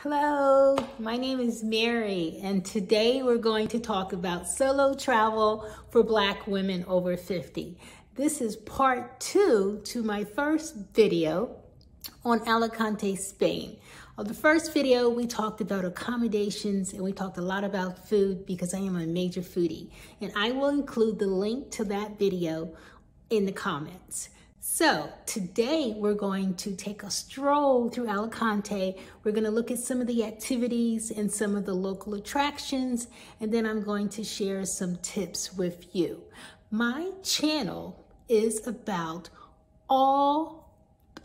Hello, my name is Mary, and today we're going to talk about solo travel for Black women over 50. This is part 2 to my first video on Alicante, Spain. On the first video, we talked about accommodations and we talked a lot about food because I am a major foodie. And I will include the link to that video in the comments. So today we're going to take a stroll through Alicante. We're going to look at some of the activities and some of the local attractions, and then I'm going to share some tips with you. My channel is about all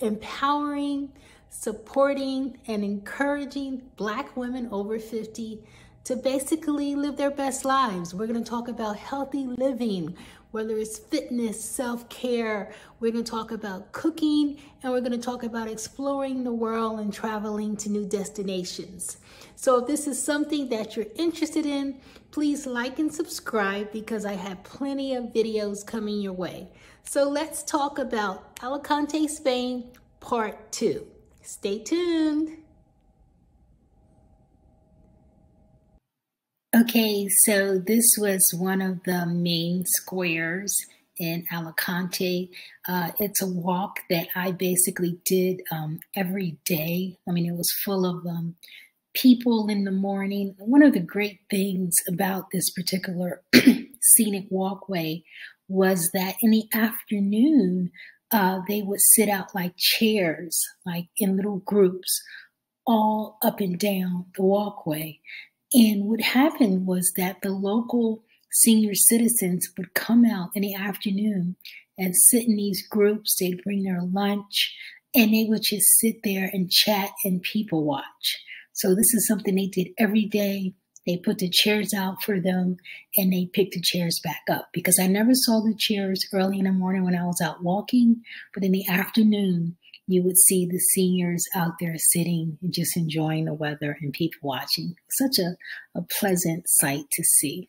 empowering, supporting, and encouraging Black women over 50 to basically live their best lives. We're going to talk about healthy living, whether it's fitness, self-care. We're going to talk about cooking, and we're going to talk about exploring the world and traveling to new destinations. So if this is something that you're interested in, please like and subscribe because I have plenty of videos coming your way. So let's talk about Alicante, Spain, part 2. Stay tuned. Okay, so this was one of the main squares in Alicante. It's a walk that I basically did every day. I mean, it was full of people in the morning. One of the great things about this particular scenic walkway was that in the afternoon, they would sit out like chairs, like in little groups, all up and down the walkway. And what happened was that the local senior citizens would come out in the afternoon and sit in these groups. They'd bring their lunch and they would just sit there and chat and people watch. So this is something they did every day. They put the chairs out for them and they picked the chairs back up because I never saw the chairs early in the morning when I was out walking, but in the afternoon, you would see the seniors out there sitting and just enjoying the weather and people watching. Such a pleasant sight to see.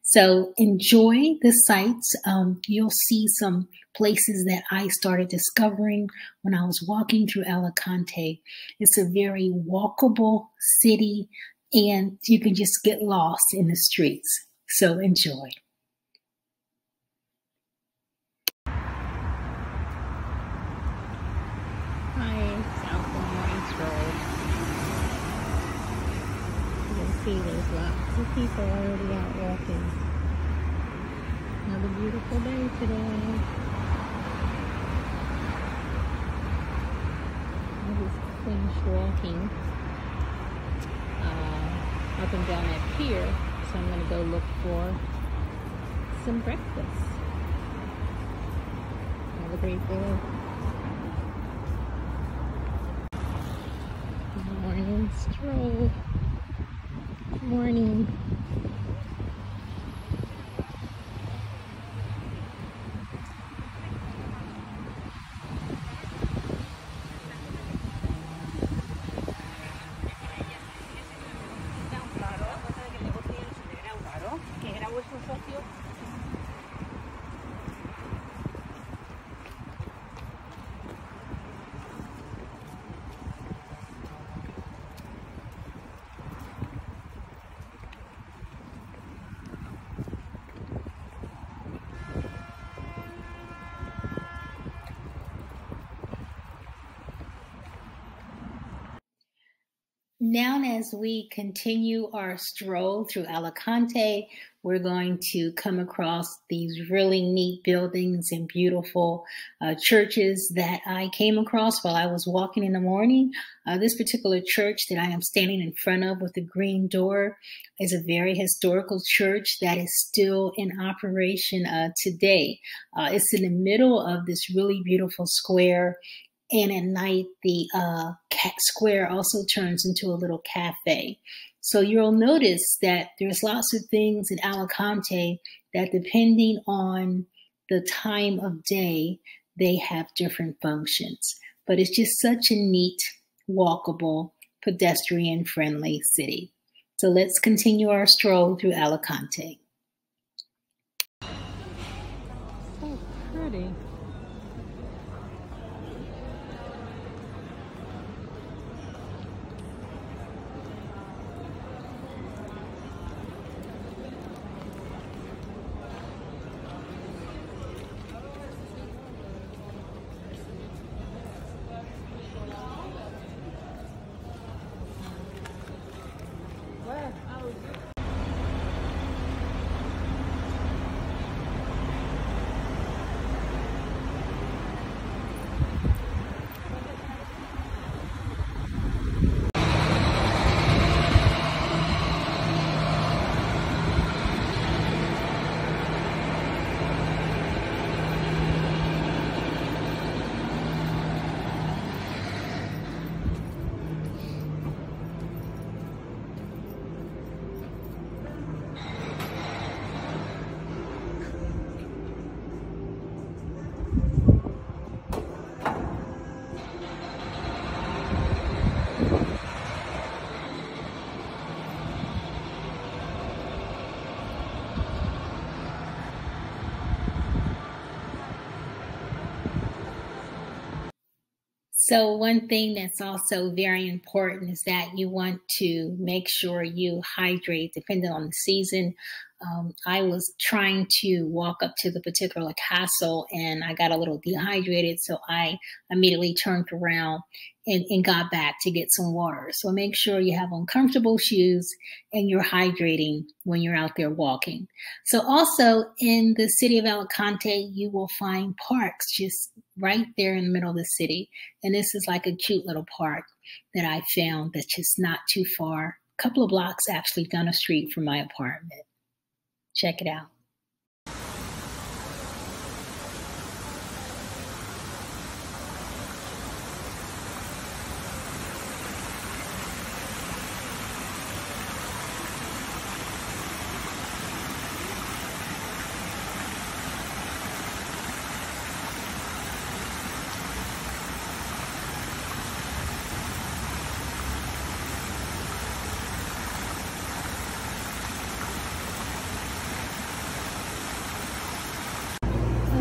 So enjoy the sights. You'll see some places that I started discovering when I was walking through Alicante. It's a very walkable city and you can just get lost in the streets. So enjoy. There's lots of people already out walking. Another beautiful day today. I just finished walking up and down that pier, so I'm going to go look for some breakfast. Have a great day. Good morning stroll. Morning. Now, as we continue our stroll through Alicante, we're going to come across these really neat buildings and beautiful churches that I came across while I was walking in the morning. This particular church that I am standing in front of with the green door is a very historical church that is still in operation today. It's in the middle of this really beautiful square. And at night, the square also turns into a little cafe. So you'll notice that there's lots of things in Alicante that depending on the time of day, they have different functions. But it's just such a neat, walkable, pedestrian-friendly city. So let's continue our stroll through Alicante. So pretty. So one thing that's also very important is that you want to make sure you hydrate depending on the season. I was trying to walk up to the particular castle and I got a little dehydrated, so I immediately turned around and got back to get some water. So make sure you have on comfortable shoes and you're hydrating when you're out there walking. So also in the city of Alicante, you will find parks just right there in the middle of the city. And this is like a cute little park that I found that's just not too far, a couple of blocks actually down the street from my apartment. Check it out.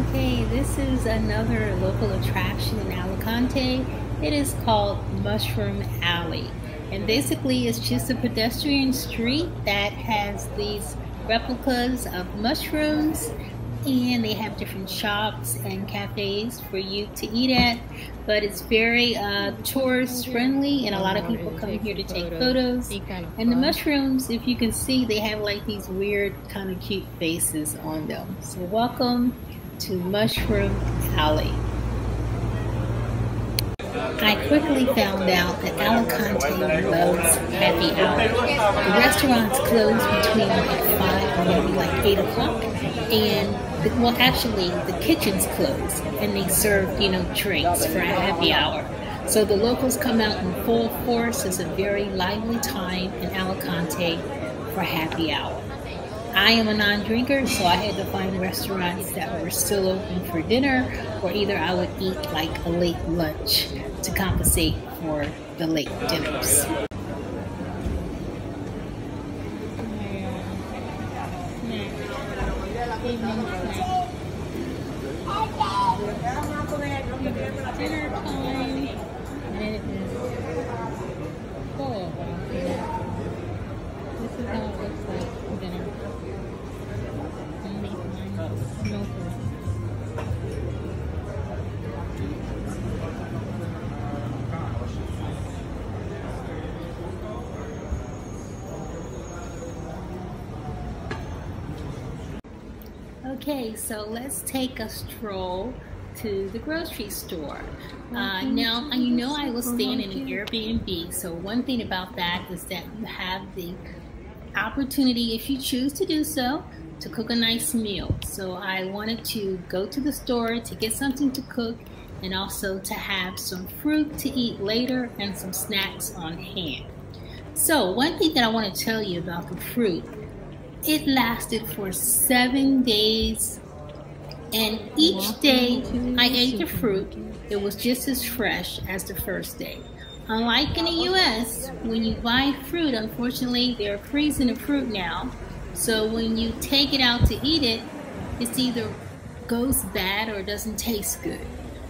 Okay, this is another local attraction in Alicante. It is called Mushroom Alley. And basically it's just a pedestrian street that has these replicas of mushrooms, and they have different shops and cafes for you to eat at. But it's very tourist friendly, and a lot of people come here to take photos. And the mushrooms, if you can see, they have like these weird kind of cute faces on them. So welcome to Mushroom Alley. I quickly found out that Alicante loves happy hour. The restaurants close between like 5 and maybe like 8 o'clock. And well, actually the kitchens close and they serve, drinks for a happy hour. So the locals come out in full force. It's a very lively time in Alicante for happy hour. I am a non-drinker, so I had to find restaurants that were still open for dinner, or either I would eat like a late lunch to compensate for the late dinners. Dinner time, and it is full. This is how it looks like for dinner. Okay, so let's take a stroll to the grocery store. Now, I was staying in an Airbnb, so one thing about that is that you have the opportunity, if you choose to do so, to cook a nice meal. So I wanted to go to the store to get something to cook and also to have some fruit to eat later and some snacks on hand. So one thing that I want to tell you about the fruit, it lasted for 7 days, and each day I ate the fruit, it was just as fresh as the first day. Unlike in the US, when you buy fruit, unfortunately they're freezing the fruit now. So when you take it out to eat it, it's either goes bad or doesn't taste good.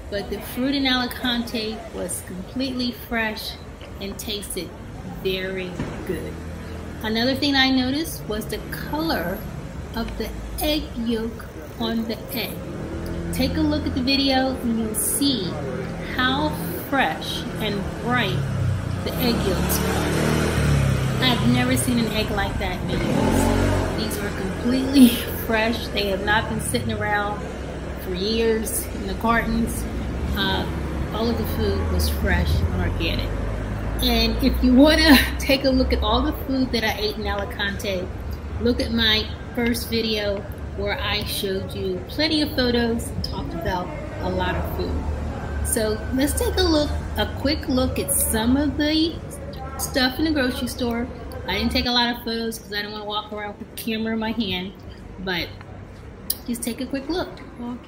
But the fruit in Alicante was completely fresh and tasted very good. Another thing I noticed was the color of the egg yolk on the egg. Take a look at the video and you'll see how fresh and bright the egg yolks are. I've never seen an egg like that in years. These were completely fresh. They have not been sitting around for years in the cartons. All of the food was fresh and organic. And if you want to take a look at all the food that I ate in Alicante, look at my first video where I showed you plenty of photos and talked about a lot of food. So let's take a quick look at some of the stuff in the grocery store. I didn't take a lot of photos because I didn't want to walk around with the camera in my hand, but just take a quick look.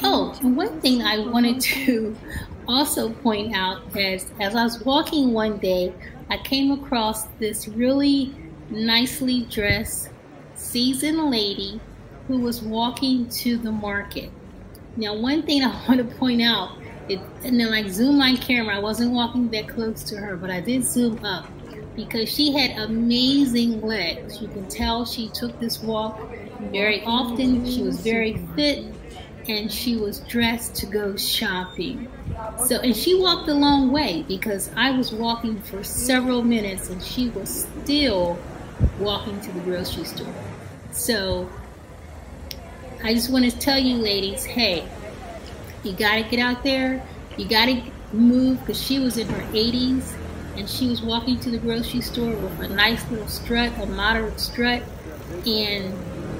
Oh, and one thing I wanted to also point out is, as I was walking one day, I came across this really nicely dressed seasoned lady who was walking to the market. Now, one thing I want to point out And then like zoom my camera. I wasn't walking that close to her, but I did zoom up because she had amazing legs. You can tell she took this walk very often. She was very fit and she was dressed to go shopping. So, and she walked a long way because I was walking for several minutes and she was still walking to the grocery store. So I just want to tell you ladies, hey, you got to get out there. You got to move because she was in her 80s and she was walking to the grocery store with a nice little strut, a moderate strut, and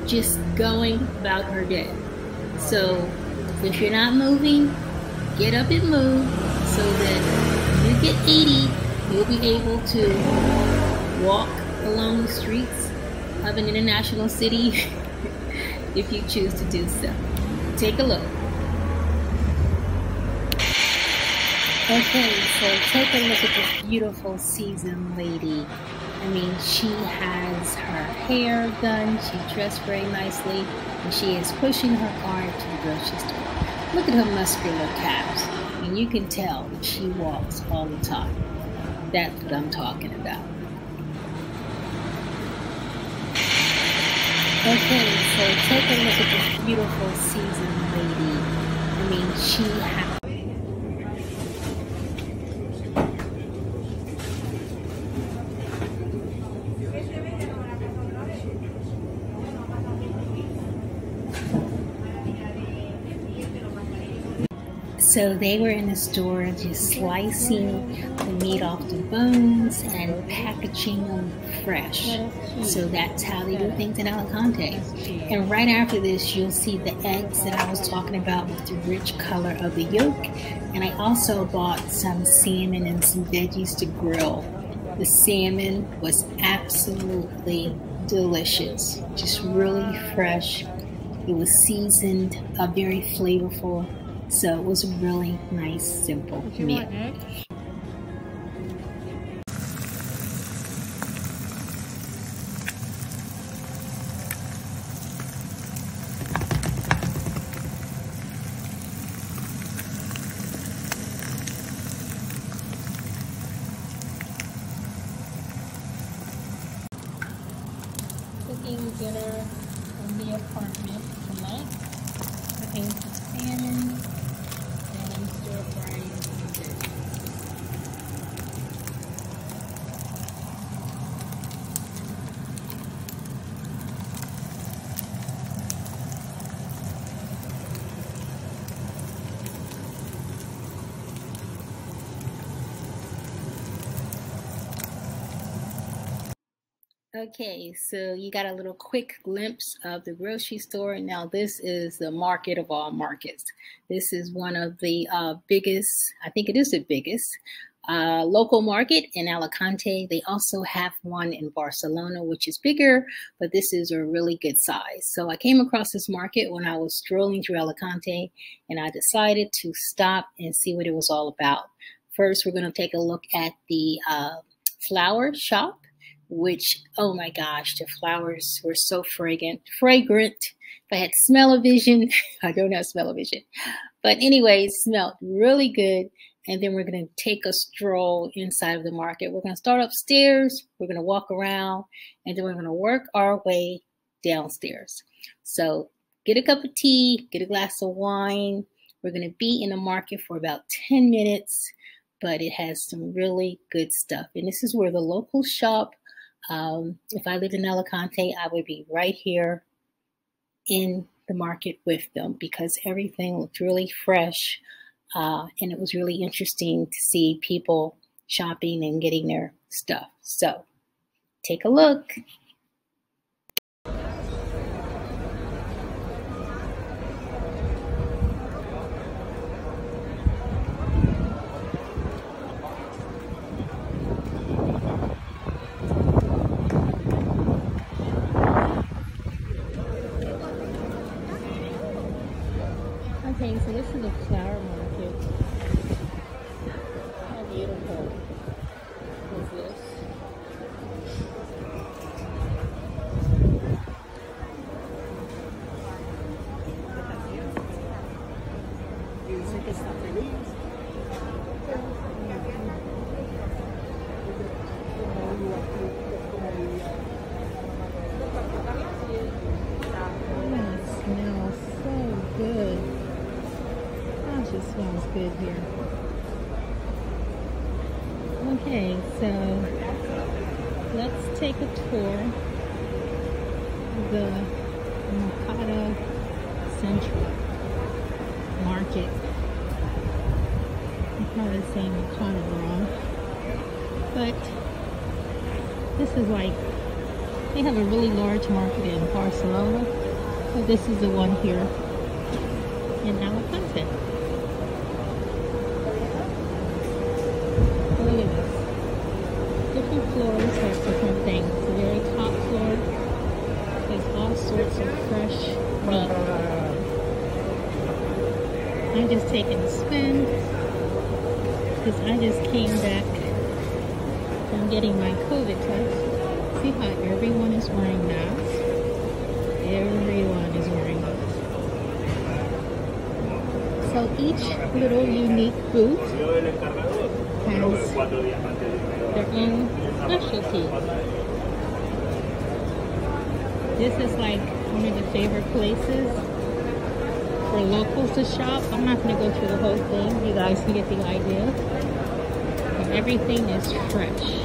just going about her day. So if you're not moving, get up and move so that when you get 80, you'll be able to walk along the streets of an international city if you choose to do so. Take a look. Okay, so take a look at this beautiful seasoned lady. I mean, she has her hair done, she dressed very nicely, and she is pushing her cart to the grocery store. Look at her muscular calves, and you can tell that she walks all the time. That's what I'm talking about. Okay, so take a look at this beautiful seasoned lady. I mean, she has... So they were in the store just slicing the meat off the bones and packaging them fresh. So that's how they do things in Alicante. And right after this, you'll see the eggs that I was talking about with the rich color of the yolk. And I also bought some salmon and some veggies to grill. The salmon was absolutely delicious, just really fresh. It was seasoned, very flavorful. So it was a really nice, simple meal. Cooking dinner in the apartment tonight. Cooking some salmon. Okay, so you got a little quick glimpse of the grocery store. Now this is the market of all markets. This is one of the biggest, I think it is the biggest, local market in Alicante. They also have one in Barcelona, which is bigger, but this is a really good size. So I came across this market when I was strolling through Alicante, and I decided to stop and see what it was all about. First, we're going to take a look at the flower shop, which, oh my gosh, the flowers were so fragrant. If I had smell-o-vision, I don't have smell-o-vision. But anyway, it smelled really good. And then we're going to take a stroll inside of the market. We're going to start upstairs. We're going to walk around. And then we're going to work our way downstairs. So get a cup of tea, get a glass of wine. We're going to be in the market for about 10 minutes. But it has some really good stuff. And this is where the locals shop. If I lived in Alicante, I would be right here in the market with them because everything looked really fresh. And it was really interesting to see people shopping and getting their stuff. So take a look. Okay, so this is a flower market. How beautiful is this? good here. Okay, so let's take a tour of the Mercado Central market. I'm probably saying it kind of wrong, but this is like, they have a really large market in Barcelona, but this is the one here in Alicante. Look at this. Different floors have different things. The very top floor has all sorts of fresh meat. I'm just taking a spin because I just came back from getting my COVID test. See how everyone is wearing masks? Everyone is wearing masks. So each little unique booth has their own specialty. This is like one of the favorite places for locals to shop. I'm not going to go through the whole thing. You guys can get the idea. And everything is fresh.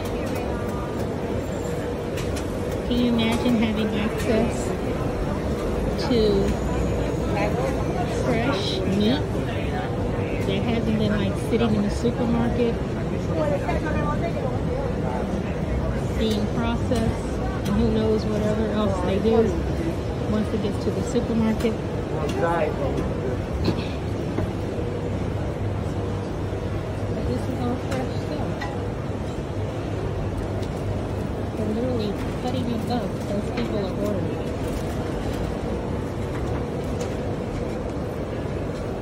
Can you imagine having access to fresh meat that hasn't been like sitting in the supermarket being processed, and who knows whatever else they do once it gets to the supermarket? But this is all fresh stuff. They're literally cutting it up as people are ordering it.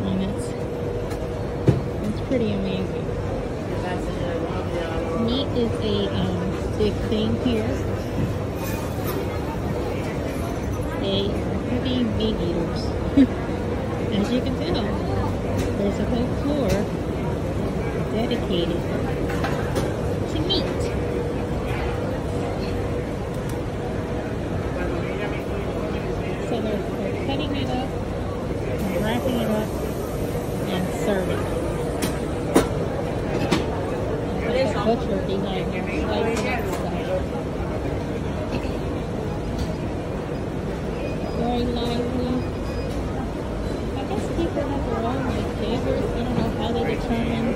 And it's pretty amazing. Meat is a big thing here. They are heavy meat eaters. As you can tell, there's a whole floor dedicated to meat. So they're cutting it up, wrapping it up, and serving it. Butcher behind here, slicing up stuff. Very lively. I guess people have their own like favorites. I don't know how they determine,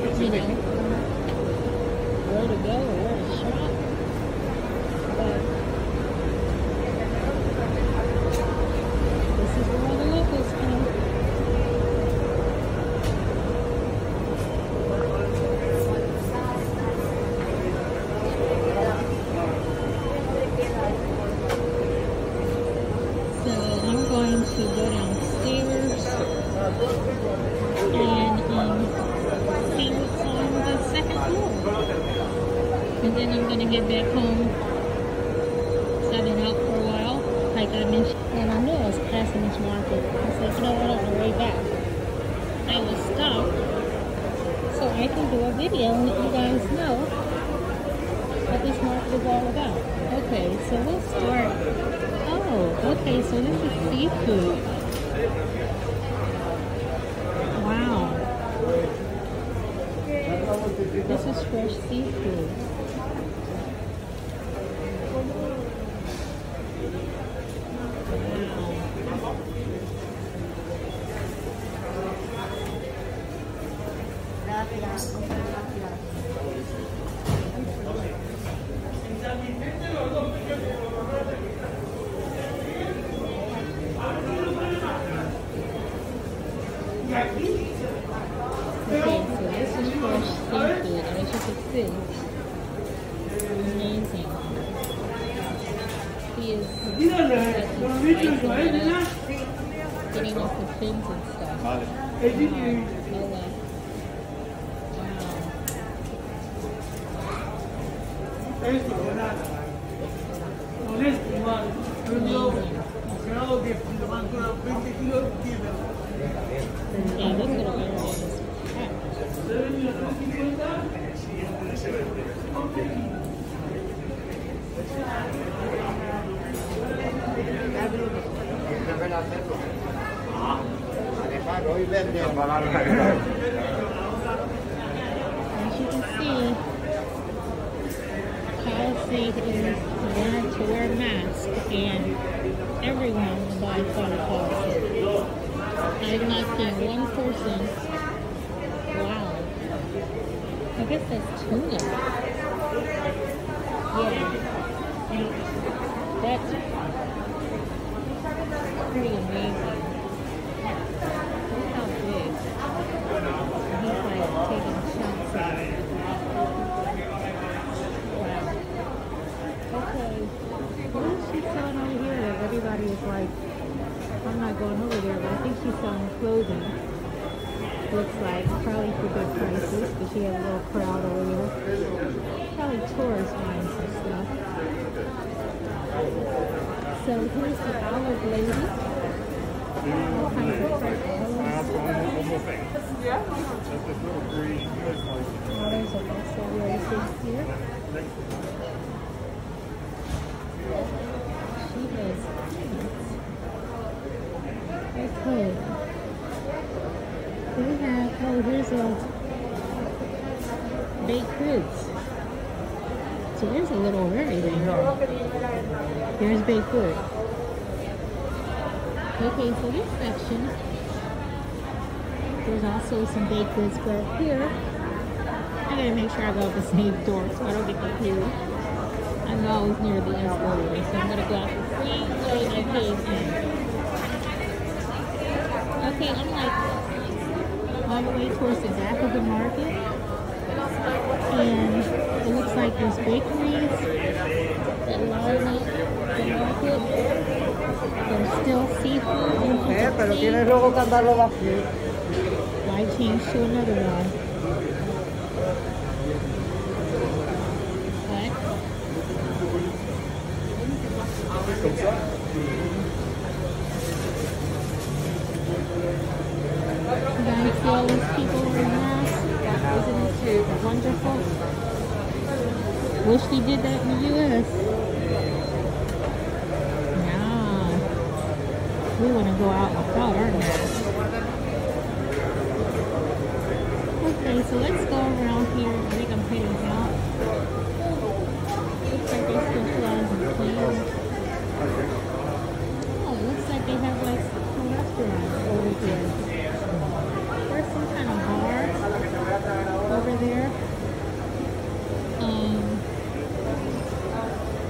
where to go or where to shop. But this is where all the locals come. To go downstairs and see what's on the second floor. And then I'm going to get back home. So I've been out for a while, like I mentioned. And I knew I was passing this market. I said, you know what, on the way back, I will stop so I can do a video and let you guys know what this market is all about. Okay, so we'll start. Oh, okay, so this is seafood. Wow. This is fresh seafood. Okay, so this is fresh seafood, as you can see. Amazing. He is slicing it up, getting off the fins and stuff. Wow. Yeah, this little area is packed. policy is to wear a mask, and everyone abides by the policy. I've not seen one person. Wow. I guess that's tuna. Yeah. That's pretty amazing. Look how big. He's like taking shots at it. Wow. Okay. What is she selling over here that everybody is like, I'm not going over there, but I think she's selling clothing. Looks like probably for good prices, but she has a little crowd over there. Probably tourists buying some stuff. So here's the olive lady. All kinds of fresh olives. Olives are also very big here. She has peanuts. Okay. We have, oh, here's a baked goods. So there's a little of everything here. There's baked good. Okay, so this section, there's also some baked goods, but here, I gotta make sure I go out the same door so I don't get confused. I'm always near the escalator, so I'm gonna go out the same way I came in. Okay, I'm like all the way towards the back of the market, and it looks like there's bakeries that line up the market. There's still seafood. I changed to another one. Guys, see all these people wearing masks? Isn't it wonderful? Wish they did that in the U.S. Nah, we want to go out without our masks. Okay, so let's go around here. I think I'm heading out. Looks like there's still flies and plans. Oh, it looks like they have like a restaurant over here. There's some kind of bar over there.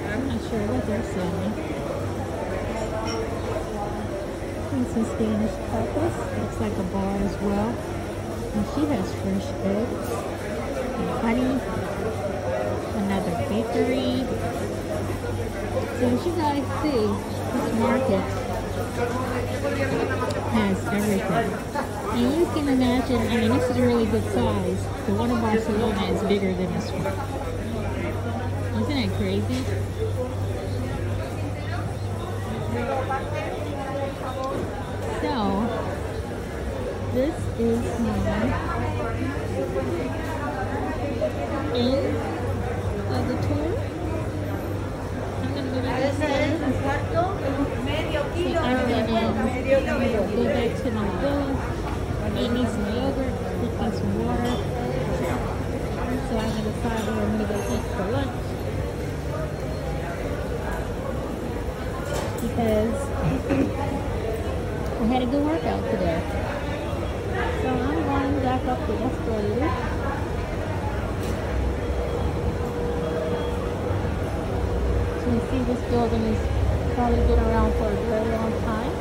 I'm not sure what they're selling. And some Spanish tapas. Looks like a bar as well. And she has fresh eggs and honey. Another bakery. So as you guys see, this market has everything. And you can imagine, I mean, this is a really good size. The one in Barcelona is bigger than this one. Isn't that crazy? So, this is my end of the tour. I'm going to go back upstairs. So I'm going to go back to my villa. Eat me some yogurt, drink me some water. So I'm going to decide where I'm going to go eat for lunch. Because I had a good workout today. So I'm going back up the escalator. So you see this building is probably been around for a very long time.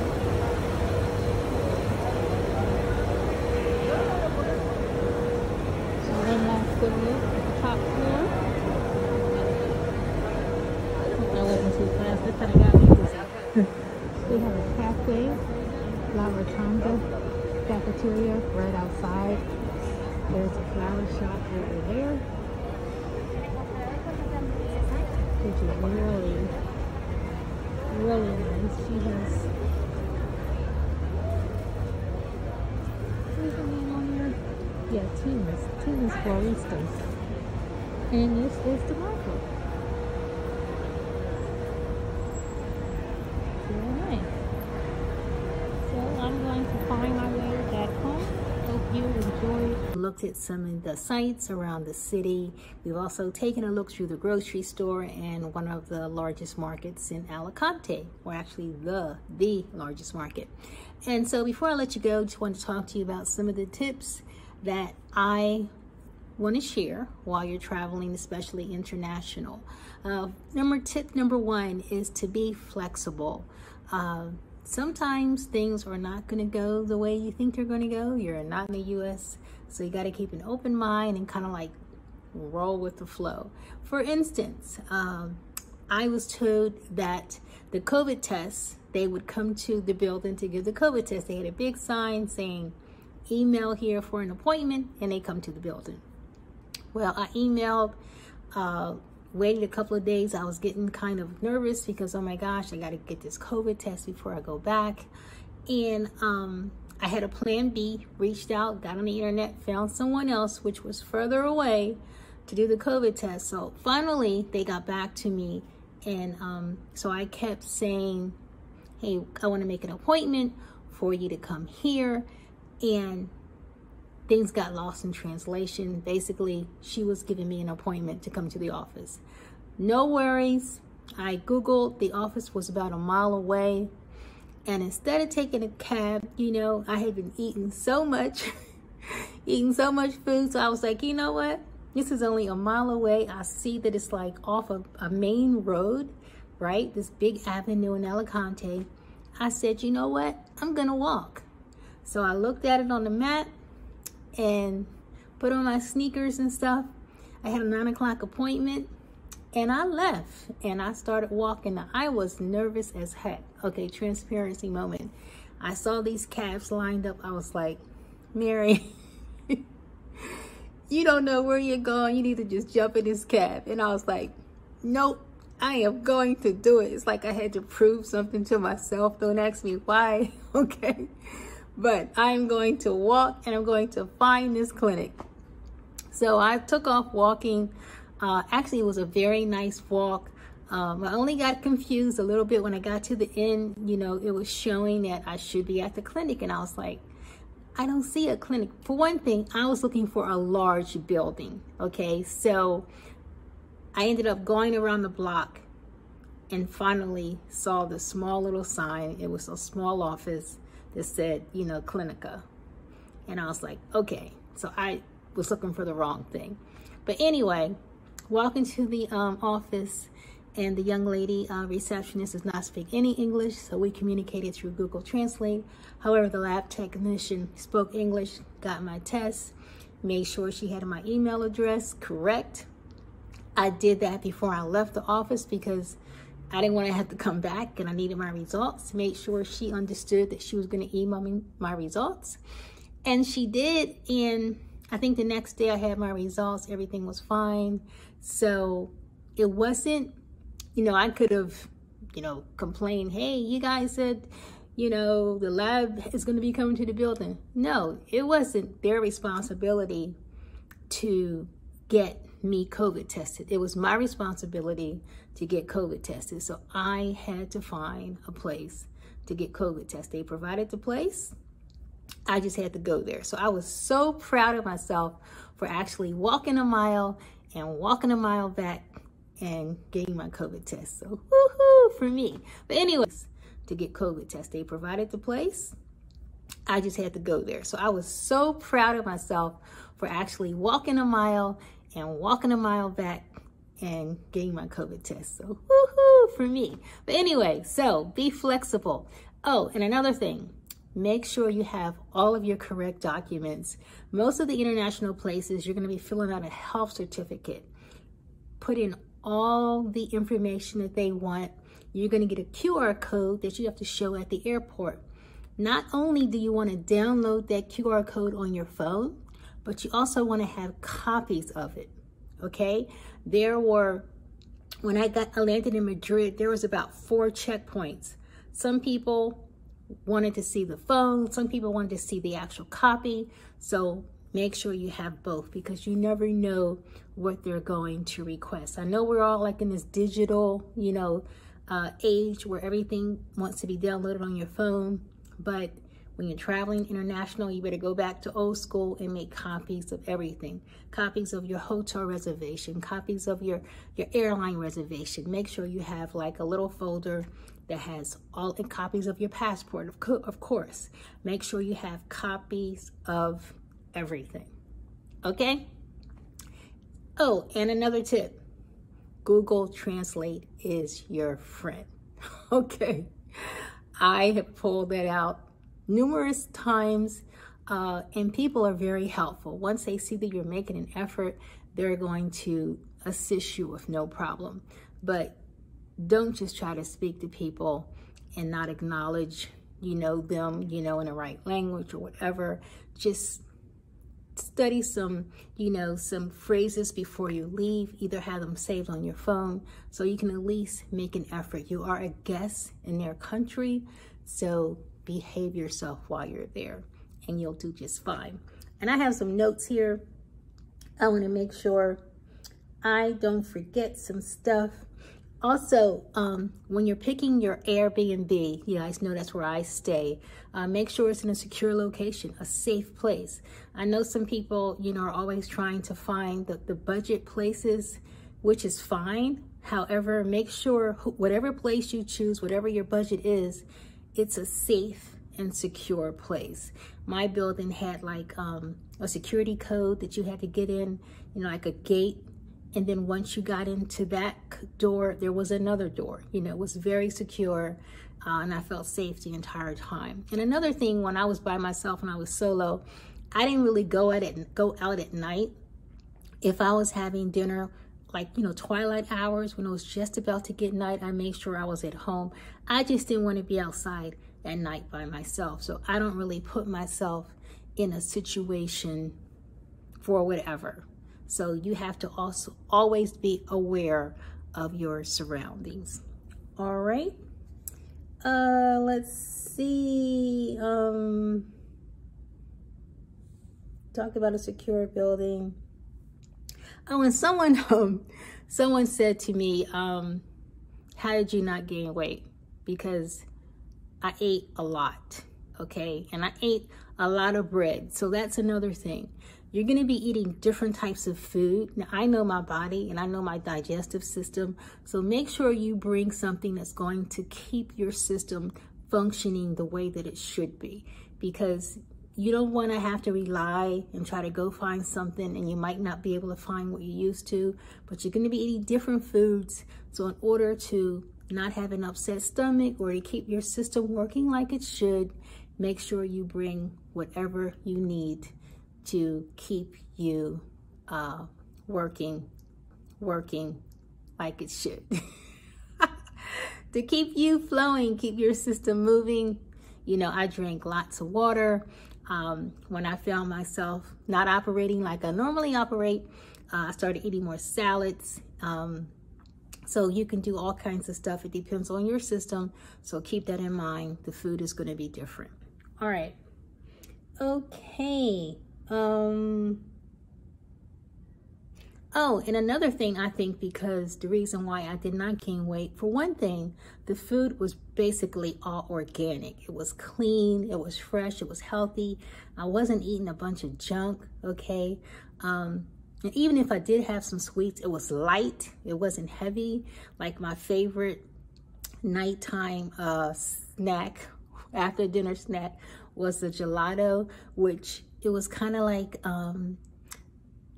The top floor. I wasn't too fast. That kind of got me dizzy. We have a cafe, La Rotunda cafeteria right outside. There's a flower shop over there, which is really, really nice. She has. What's her name on there? Yeah, Tina's Floristas. And this is the market. Very nice. So I'm going to find my way back home. Hope you enjoy deployed, looked at some of the sites around the city. We've also taken a look through the grocery store and one of the largest markets in Alicante, or actually the largest market. And so before I let you go, just want to talk to you about some of the tips that I want to share while you're traveling, especially international. Tip number one is to be flexible. Sometimes things are not going to go the way you think they're going to go. You're not in the U.S., so you got to keep an open mind and kind of like roll with the flow. For instance, I was told that the COVID tests, they would come to the building to give the COVID test. They had a big sign saying, email here for an appointment, and they come to the building. Well, I emailed, waited a couple of days. I was getting kind of nervous because, oh my gosh, I got to get this COVID test before I go back. And I had a plan B, reached out, got on the internet, found someone else, which was further away, to do the COVID test. So finally, they got back to me. And so I kept saying, hey, I want to make an appointment for you to come here. And things got lost in translation. Basically, she was giving me an appointment to come to the office. No worries. I Googled, the office was about a mile away. And instead of taking a cab, you know, I had been eating so much, food. So I was like, you know what? This is only a mile away. I see that it's like off of a main road, right? This big avenue in Alicante. I said, you know what? I'm gonna walk. So I looked at it on the map and put on my sneakers and stuff. I had a 9 o'clock appointment and I left and I started walking. Now, I was nervous as heck. Okay, transparency moment. I saw these cabs lined up. I was like, Mary, you don't know where you're going. You need to just jump in this cab. And I was like, nope, I am going to do it. It's like I had to prove something to myself. Don't ask me why, okay? But I'm going to walk and I'm going to find this clinic. So I took off walking. Actually, it was a very nice walk. I only got confused a little bit when I got to the end. You know, it was showing that I should be at the clinic. And I was like, I don't see a clinic. For one thing, I was looking for a large building. Okay, so I ended up going around the block and finally saw the small little sign. It was a small office that said, you know, Clinica. And I was like, okay. So I was looking for the wrong thing. But anyway, walking to the office, and the young lady receptionist does not speak any English, so we communicated through Google Translate. However, the lab technician spoke English, got my test, made sure she had my email address correct. I did that before I left the office because I didn't want to have to come back and I needed my results. Made sure she understood that she was going to email me my results. And she did. And I think the next day I had my results. Everything was fine. So it wasn't, you know, I could have, you know, complained, hey, you guys said, you know, the lab is going to be coming to the building. No, it wasn't their responsibility to get me COVID tested. It was my responsibility to get COVID tested. So I had to find a place to get COVID tested. They provided the place. I just had to go there. So I was so proud of myself for actually walking a mile and walking a mile back and getting my COVID test. So woohoo for me. But anyways, to get COVID test, they provided the place. I just had to go there. So I was so proud of myself for actually walking a mile and walking a mile back and getting my COVID test. So woohoo for me. But anyway, so be flexible. Oh, and another thing, make sure you have all of your correct documents. Most of the international places, you're going to be filling out a health certificate. Put in all the information that they want. You're going to get a QR code that you have to show at the airport. Not only do you want to download that QR code on your phone, but you also want to have copies of it, okay? When I landed in Madrid, there was about 4 checkpoints. Some people wanted to see the phone, some people wanted to see the actual copy. So make sure you have both, because you never know what they're going to request. I know we're all like in this digital, you know, age where everything wants to be downloaded on your phone, but When you're traveling international, you better go back to old school and make copies of everything. Copies of your hotel reservation, copies of your airline reservation. Make sure you have like a little folder that has all the copies of your passport, of course. Make sure you have copies of everything, okay? Oh, and another tip, Google Translate is your friend, okay? I have pulled that out numerous times, and people are very helpful. Once they see that you're making an effort, they're going to assist you with no problem. But don't just try to speak to people and not acknowledge, them, in the right language or whatever. Just study some, some phrases before you leave. Either have them saved on your phone so you can at least make an effort. You are a guest in their country, so behave yourself while you're there and you'll do just fine. And I have some notes here. I want to make sure I don't forget some stuff. Also, when you're picking your Airbnb, you guys know that's where I stay. Make sure it's in a secure location, a safe place. I know some people, are always trying to find the budget places, which is fine. However, make sure whatever place you choose, whatever your budget is, it's a safe and secure place. My building had like a security code that you had to get in, like a gate. And then once you got into that door, there was another door. It was very secure, and I felt safe the entire time. And another thing, when I was by myself and I was solo, I didn't really go out at night. If I was having dinner, like, twilight hours, when it was just about to get night, I made sure I was at home. I just didn't want to be outside at night by myself. So I don't really put myself in a situation for whatever. So you have to also always be aware of your surroundings. All right. Let's see. Talk about a secure building. Oh, and someone said to me, how did you not gain weight? Because I ate a lot, okay? And I ate a lot of bread. So that's another thing. You're going to be eating different types of food. Now, I know my body and I know my digestive system. So make sure you bring something that's going to keep your system functioning the way that it should be. Because you don't want to have to rely and try to go find something and you might not be able to find what you used to. But you're going to be eating different foods. So in order to not have an upset stomach or to keep your system working like it should, make sure you bring whatever you need to keep you working like it should. To keep you flowing, keep your system moving. I drank lots of water. When I found myself not operating like I normally operate, I started eating more salads. So you can do all kinds of stuff. It depends on your system. So keep that in mind. The food is going to be different. All right. Okay. Oh, and another thing, I think, because the reason why I did not gain weight, for one thing, the food was basically all organic. It was clean, it was fresh, it was healthy. I wasn't eating a bunch of junk, okay? And even if I did have some sweets, it was light, it wasn't heavy. Like my favorite nighttime snack, after dinner snack, was the gelato, which it was kind of like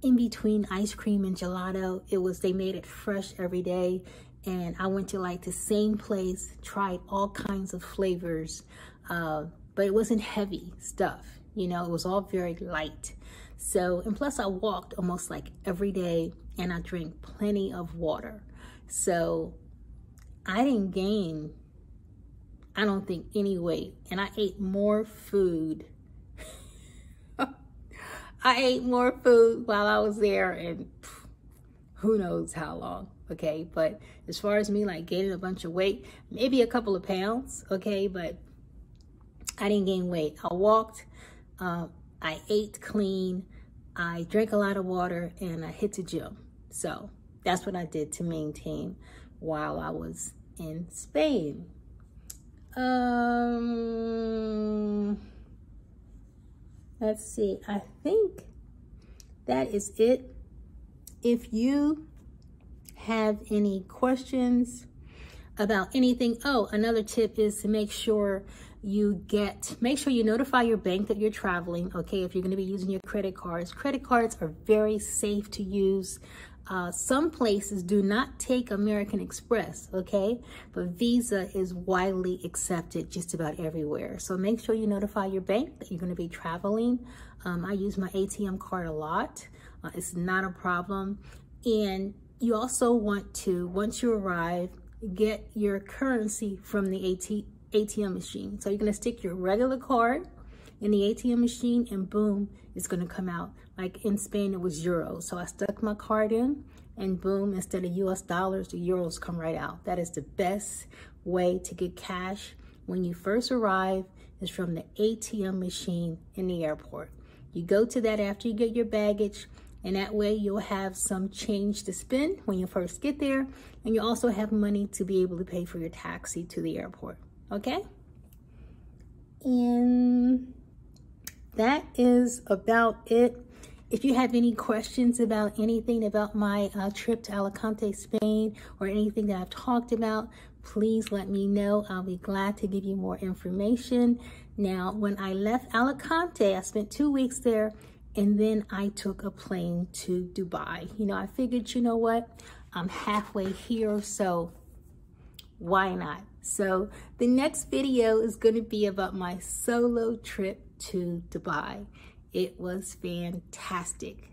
in between ice cream and gelato. They made it fresh every day. And I went to like the same place, tried all kinds of flavors, but it wasn't heavy stuff. It was all very light. So, and plus I walked almost like every day and I drank plenty of water. So I didn't gain, I don't think, any weight. And I ate more food. I ate more food while I was there, and who knows how long, okay? But as far as me like gaining a bunch of weight, maybe a couple of pounds, okay? But I didn't gain weight. I walked, I ate clean, I drank a lot of water, and I hit the gym. So that's what I did to maintain while I was in Spain. let's see, I think that is it. If you have any questions about anything, oh, another tip is to make sure you notify your bank that you're traveling, okay? If you're gonna be using your credit cards are very safe to use. Some places do not take American Express, okay? But Visa is widely accepted just about everywhere. So make sure you notify your bank that you're gonna be traveling. I use my ATM card a lot. It's not a problem. And you also want to, once you arrive, get your currency from the ATM machine. So you're gonna stick your regular card in the ATM machine and boom, it's gonna come out. Like in Spain, it was euros. So I stuck my card in and boom, instead of US dollars, the euros come right out. That is the best way to get cash when you first arrive, is from the ATM machine in the airport. You go to that after you get your baggage, and that way you'll have some change to spend when you first get there, and you also have money to be able to pay for your taxi to the airport, okay? And that is about it. If you have any questions about anything about my trip to Alicante, Spain, or anything that I've talked about, please let me know. I'll be glad to give you more information. Now, when I left Alicante, I spent 2 weeks there, and then I took a plane to Dubai. You know, I figured, you know what? I'm halfway here, so why not? So the next video is going to be about my solo trip to Dubai. It was fantastic.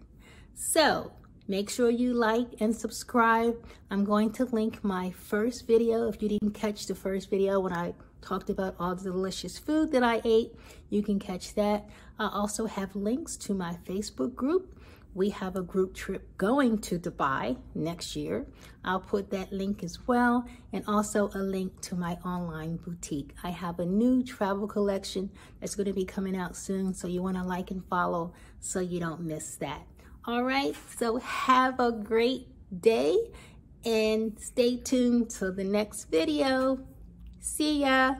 So make sure you like and subscribe. I'm going to link my first video. If you didn't catch the first video when I talked about all the delicious food that I ate, you can catch that. I also have links to my Facebook group. We have a group trip going to Dubai next year. I'll put that link as well, and also a link to my online boutique. I have a new travel collection that's going to be coming out soon, so you want to like and follow so you don't miss that. All right, so have a great day and stay tuned till the next video. See ya.